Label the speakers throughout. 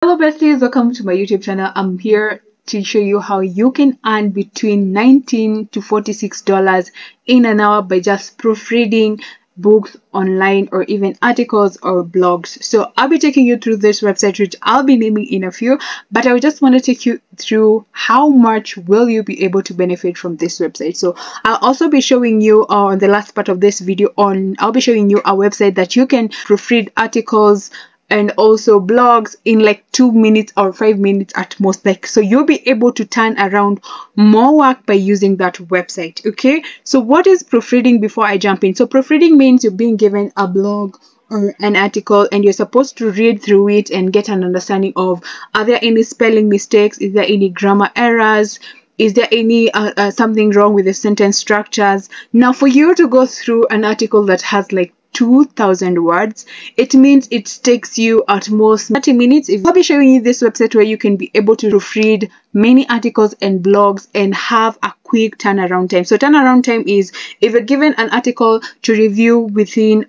Speaker 1: Hello besties, welcome to my YouTube channel. I'm here to show you how you can earn between $19 to $46 in an hour by just proofreading books online or even articles or blogs. So I'll be taking you through this website, which I'll be naming in a few, but I just want to take you through how much will you be able to benefit from this website. So I'll also be showing you on the last part of this video I'll be showing you a website that you can proofread articles and also blogs in like 2 minutes or 5 minutes at most. So you'll be able to turn around more work by using that website. Okay, so what is proofreading before I jump in? So proofreading means you're being given a blog or an article and you're supposed to read through it and get an understanding of, are there any spelling mistakes, is there any grammar errors, is there any something wrong with the sentence structures. Now for you to go through an article that has like 2,000 words, it means it takes you at most 30 minutes. I'll be showing you this website where you can be able to proofread many articles and blogs and have a quick turnaround time. So turnaround time is if you're given an article to review within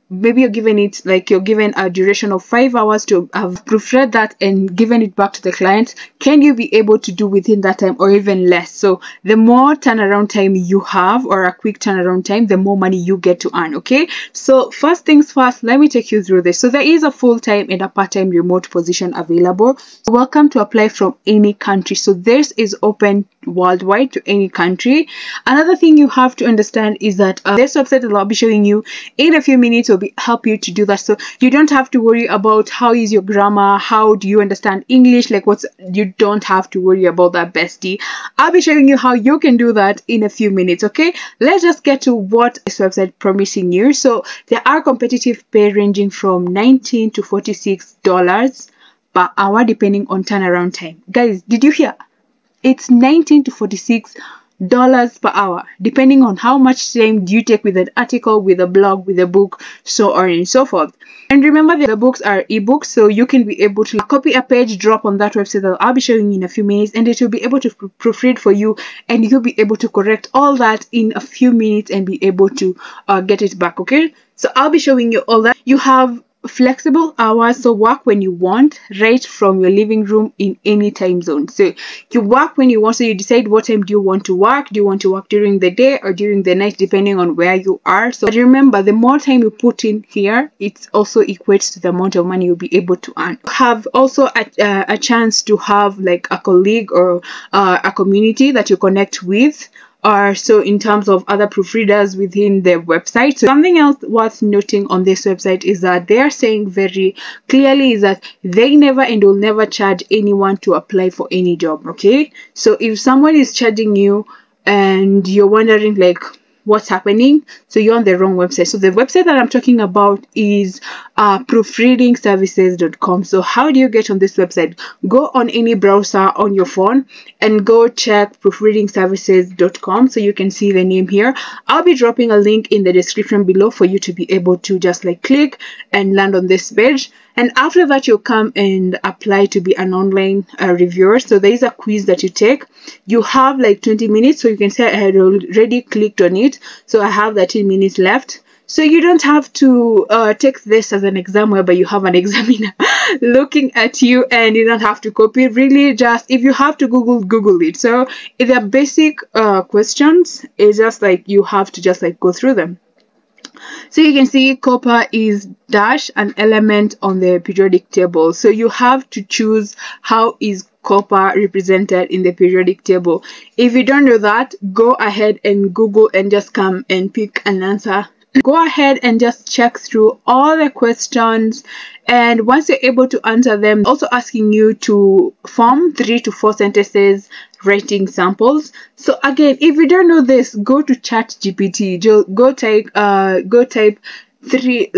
Speaker 1: maybe you're given a duration of 5 hours to have proofread that and given it back to the client, can you be able to do within that time or even less? So the more turnaround time you have, or a quick turnaround time, the more money you get to earn. Okay, so first things first, let me take you through this. So there is a full-time and a part-time remote position available. Welcome to apply from any country. So this is open worldwide to any country. Another thing you have to understand is that this website that I'll be showing you in a few minutes will help you to do that. So you don't have to worry about how is your grammar, how do you understand English, you don't have to worry about that, bestie. I'll be showing you how you can do that in a few minutes. Okay, let's just get to what this website promising you. So there are competitive pay ranging from $19 to $46 per hour depending on turnaround time. Guys, did you hear? It's $19 to $46 per hour depending on how much time do you take with an article, with a blog, with a book, so on and so forth. And remember that the books are ebooks, so you can be able to copy a page, drop on that website that I'll be showing you in a few minutes, and it will be able to proofread for you, and you'll be able to correct all that in a few minutes and be able to get it back. Okay, so I'll be showing you all that. You have flexible hours, so work when you want, right from your living room in any time zone. So you work when you want, so you decide what time do you want to work. Do you want to work during the day or during the night, depending on where you are? So remember, the more time you put in here, it also equates to the amount of money you'll be able to earn. You have also a chance to have like a colleague or a community that you connect with, or so in terms of other proofreaders within the website. So something else worth noting on this website is that they are saying very clearly is that they never and will never charge anyone to apply for any job. Okay, so if someone is charging you and you're wondering like what's happening, so you're on the wrong website. So the website that I'm talking about is proofreadingservices.com. So how do you get on this website? Go on any browser on your phone and go check proofreadingservices.com, so you can see the name here. I'll be dropping a link in the description below for you to be able to just like click and land on this page. And after that, you'll come and apply to be an online reviewer. So there is a quiz that you take. You have like 20 minutes. So you can say I had already clicked on it, so I have 13 minutes left. So you don't have to take this as an exam whereby you have an examiner looking at you and you don't have to copy. Really, just if you have to Google it. So if they're basic questions, it's just like you have to just like go through them. So you can see copper is dash an element on the periodic table. So you have to choose how is copper represented in the periodic table. If you don't know that, go ahead and Google and just come and pick an answer. Go ahead and just check through all the questions, and once you're able to answer them, also asking you to form 3 to 4 sentences writing samples. So again, if you don't know this, go to ChatGPT. Go type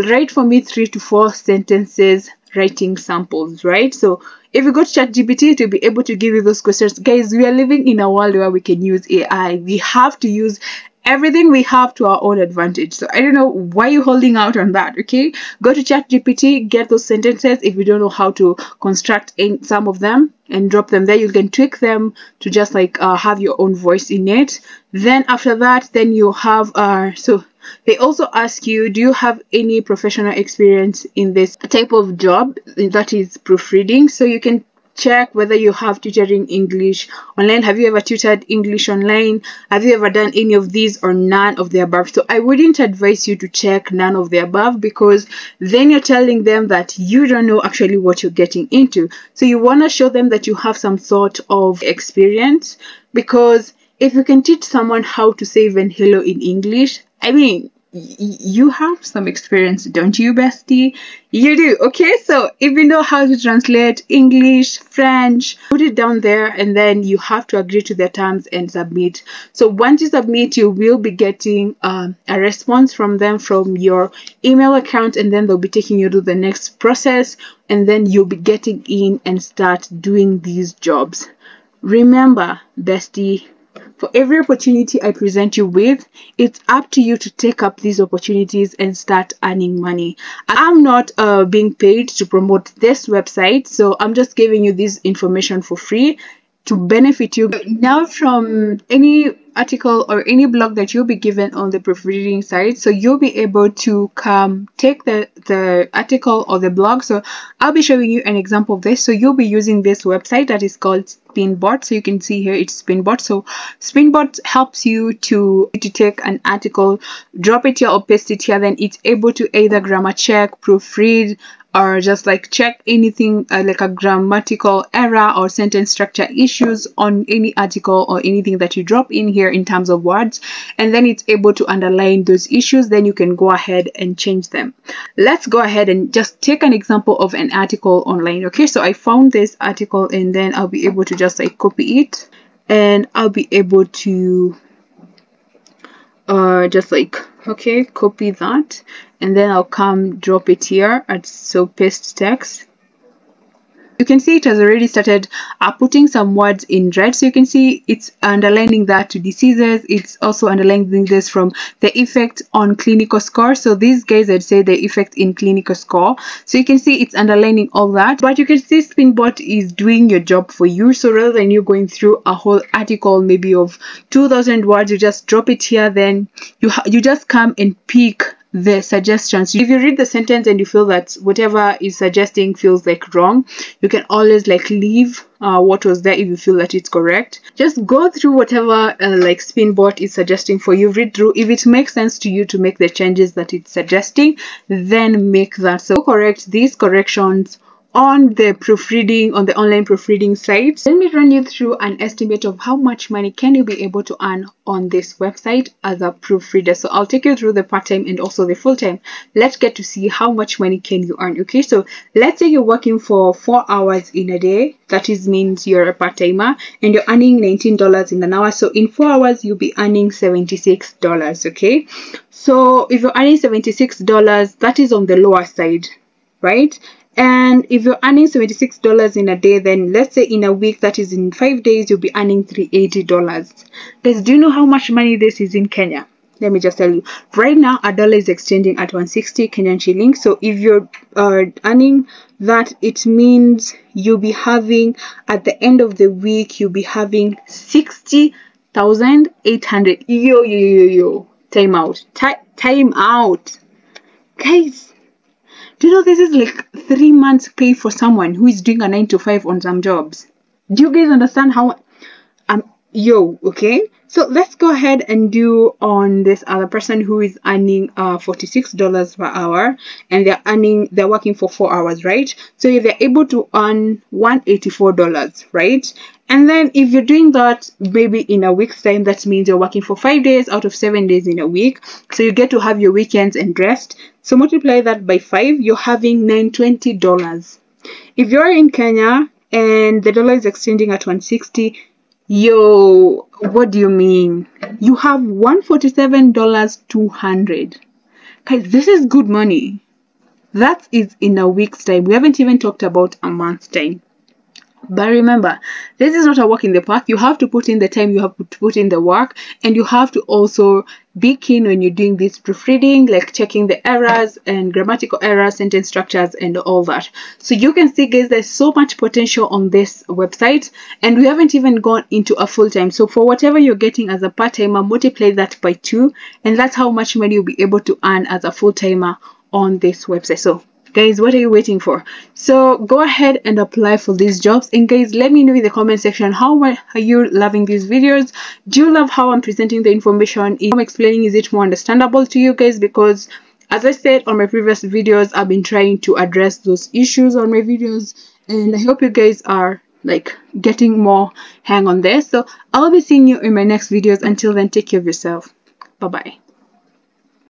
Speaker 1: write for me 3 to 4 sentences writing samples, right? So if you go to ChatGPT, to be able to give you those questions. Guys, we are living in a world where we can use AI. We have to use everything we have to our own advantage. So I don't know why you're holding out on that. Okay, go to ChatGPT, get those sentences. If you don't know how to construct some of them, and drop them there. You can tweak them to just like have your own voice in it. Then after that, then you have so they also ask you, do you have any professional experience in this type of job, that is proofreading? So you can check whether you have tutoring English online. Have you ever tutored English online? Have you ever done any of these or none of the above? So I wouldn't advise you to check none of the above, because then you're telling them that you don't know actually what you're getting into. So you want to show them that you have some sort of experience, because if you can teach someone how to say even hello in English, I mean, you have some experience, don't you, bestie? You do. Okay, so if you know how to translate English, French, put it down there, and then you have to agree to the terms and submit. So once you submit, you will be getting a response from them from your email account, and then they'll be taking you to the next process, and then you'll be getting in and start doing these jobs. Remember, bestie, for every opportunity I present you with, it's up to you to take up these opportunities and start earning money. I'm not being paid to promote this website, so I'm just giving you this information for free to benefit you. Now, from any article or any blog that you'll be given on the proofreading site, so you'll be able to come take the article or the blog. So I'll be showing you an example of this. So you'll be using this website that is called Spinbot. So you can see here it's Spinbot. So Spinbot helps you to take an article, drop it here or paste it here, then it's able to either grammar check, proofread, or just like check anything like a grammatical error or sentence structure issues on any article or anything that you drop in here in terms of words, and then it's able to underline those issues. Then you can go ahead and change them. Let's go ahead and just take an example of an article online. Okay, so I found this article, and then I'll be able to just like copy it, and I'll be able to just like, okay, copy that, and then I'll come drop it here so paste text. You can see it has already started putting some words in red. So you can see it's underlining that to diseases. It's also underlining this from the effect on clinical score. So these guys, I'd say the effect in clinical score. So you can see it's underlining all that. But you can see Spinbot is doing your job for you. So rather than you going through a whole article maybe of 2,000 words, you just drop it here. Then you just come and pick the suggestions. If you read the sentence and you feel that whatever is suggesting feels like wrong, you can always like leave what was there if you feel that it's correct. Just go through whatever like Spinbot is suggesting for you, read through. If it makes sense to you to make the changes that it's suggesting, then make that. So correct these corrections on the proofreading, on the online proofreading site. Let me run you through an estimate of how much money can you be able to earn on this website as a proofreader. So I'll take you through the part-time and also the full-time. Let's get to see how much money can you earn. Okay, so let's say you're working for 4 hours in a day. That means you're a part-timer and you're earning $19 in an hour. So in 4 hours, you'll be earning $76. Okay, so if you're earning $76, that is on the lower side, right? And if you're earning $76 in a day, then let's say in a week, that is in 5 days, you'll be earning $380. Guys, do you know how much money this is in Kenya? Let me just tell you. Right now, a dollar is exchanging at 160 Kenyan shillings. So if you're earning that, it means you'll be having, at the end of the week, you'll be having 60,800. Yo. Time out. Time out. Guys. Do you know this is like 3 months pay for someone who is doing a 9 to 5 on some jobs? Do you guys understand how okay? So let's go ahead and do on this other person who is earning $46 per hour, and they're working for 4 hours, right? So if they're able to earn $184, right? And then if you're doing that maybe in a week's time, that means you're working for 5 days out of 7 days in a week. So you get to have your weekends and rest. So multiply that by 5, you're having $920. If you're in Kenya and the dollar is exchanging at 160, yo, what do you mean? You have $147,200. Guys, this is good money. That is in a week's time. We haven't even talked about a month's time. But remember, this is not a walk in the park. You have to put in the time, you have to put in the work, and you have to also be keen when you're doing this proofreading, like checking the errors and grammatical errors, sentence structures, and all that. So you can see, guys, there's so much potential on this website, and we haven't even gone into a full-time. So for whatever you're getting as a part-timer, multiply that by 2, and that's how much money you'll be able to earn as a full-timer on this website. So guys, what are you waiting for? So go ahead and apply for these jobs. And guys, let me know in the comment section, how are you loving these videos? Do you love how I'm presenting the information? I'm explaining, is it more understandable to you guys? Because as I said on my previous videos, I've been trying to address those issues on my videos, and I hope you guys are like getting more hang on this. So I'll be seeing you in my next videos. Until then, take care of yourself. Bye bye.